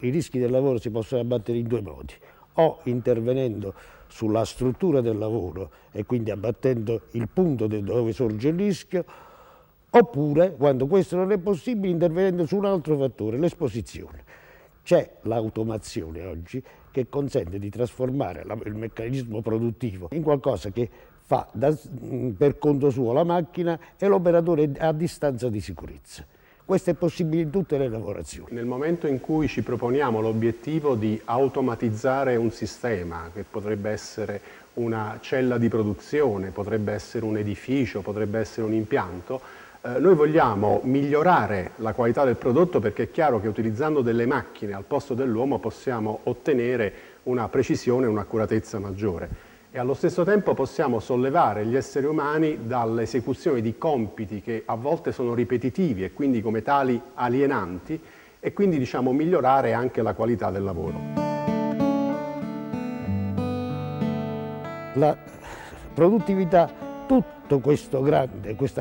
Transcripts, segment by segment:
I rischi del lavoro si possono abbattere in due modi: o intervenendo sulla struttura del lavoro e quindi abbattendo il punto dove sorge il rischio, oppure, quando questo non è possibile, intervenendo su un altro fattore, l'esposizione. C'è l'automazione oggi che consente di trasformare il meccanismo produttivo in qualcosa che fa per conto suo la macchina e l'operatore a distanza di sicurezza. Questo è possibile in tutte le lavorazioni. Nel momento in cui ci proponiamo l'obiettivo di automatizzare un sistema, che potrebbe essere una cella di produzione, potrebbe essere un edificio, potrebbe essere un impianto, noi vogliamo migliorare la qualità del prodotto, perché è chiaro che utilizzando delle macchine al posto dell'uomo possiamo ottenere una precisione e un'accuratezza maggiore. E allo stesso tempo possiamo sollevare gli esseri umani dall'esecuzione di compiti che a volte sono ripetitivi e quindi come tali alienanti, e quindi migliorare anche la qualità del lavoro. La produttività, questa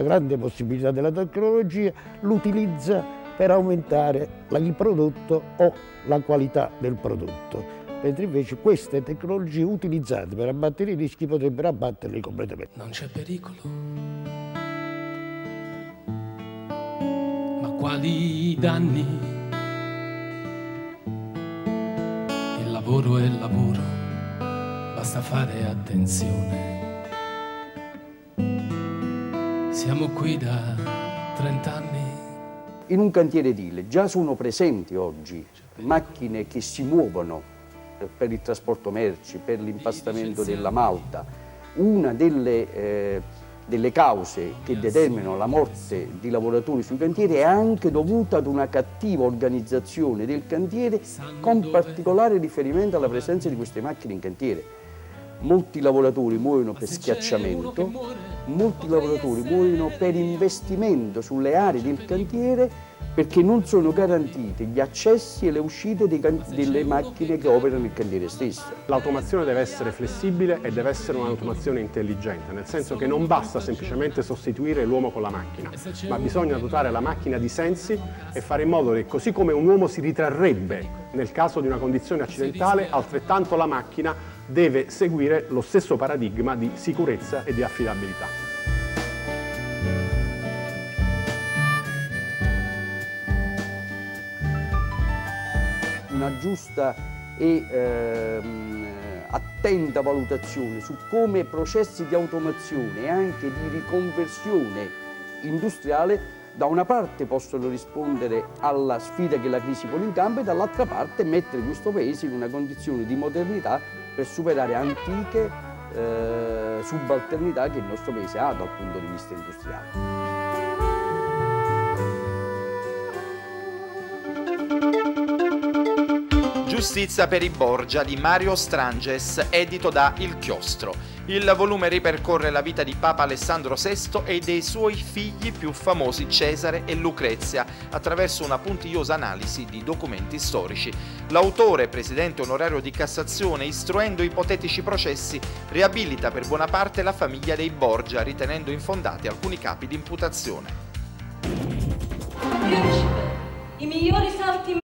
grande possibilità della tecnologia, l'utilizza per aumentare il prodotto o la qualità del prodotto. Mentre invece queste tecnologie utilizzate per abbattere i rischi potrebbero abbatterli completamente. Non c'è pericolo, ma quali danni? Il lavoro è il lavoro, basta fare attenzione. Siamo qui da 30 anni. In un cantiere edile già sono presenti oggi macchine che si muovono per il trasporto merci, per l'impastamento della malta. Una delle cause che determinano la morte di lavoratori sui cantieri è anche dovuta ad una cattiva organizzazione del cantiere, con particolare riferimento alla presenza di queste macchine in cantiere. Molti lavoratori muoiono per schiacciamento, molti lavoratori muoiono per investimento sulle aree del cantiere, perché non sono garantiti gli accessi e le uscite delle macchine che operano il cantiere stesso. L'automazione deve essere flessibile e deve essere un'automazione intelligente, nel senso che non basta semplicemente sostituire l'uomo con la macchina, ma bisogna dotare la macchina di sensi e fare in modo che, così come un uomo si ritrarrebbe nel caso di una condizione accidentale, altrettanto la macchina deve seguire lo stesso paradigma di sicurezza e di affidabilità. Una giusta e attenta valutazione su come processi di automazione e anche di riconversione industriale da una parte possono rispondere alla sfida che la crisi pone in campo e dall'altra parte mettere questo Paese in una condizione di modernità per superare antiche subalternità che il nostro Paese ha dal punto di vista industriale. Giustizia per i Borgia di Mario Stranges, edito da Il Chiostro. Il volume ripercorre la vita di Papa Alessandro VI e dei suoi figli più famosi Cesare e Lucrezia attraverso una puntigliosa analisi di documenti storici. L'autore, presidente onorario di Cassazione, istruendo ipotetici processi, riabilita per buona parte la famiglia dei Borgia, ritenendo infondati alcuni capi di imputazione. Principe, i migliori salti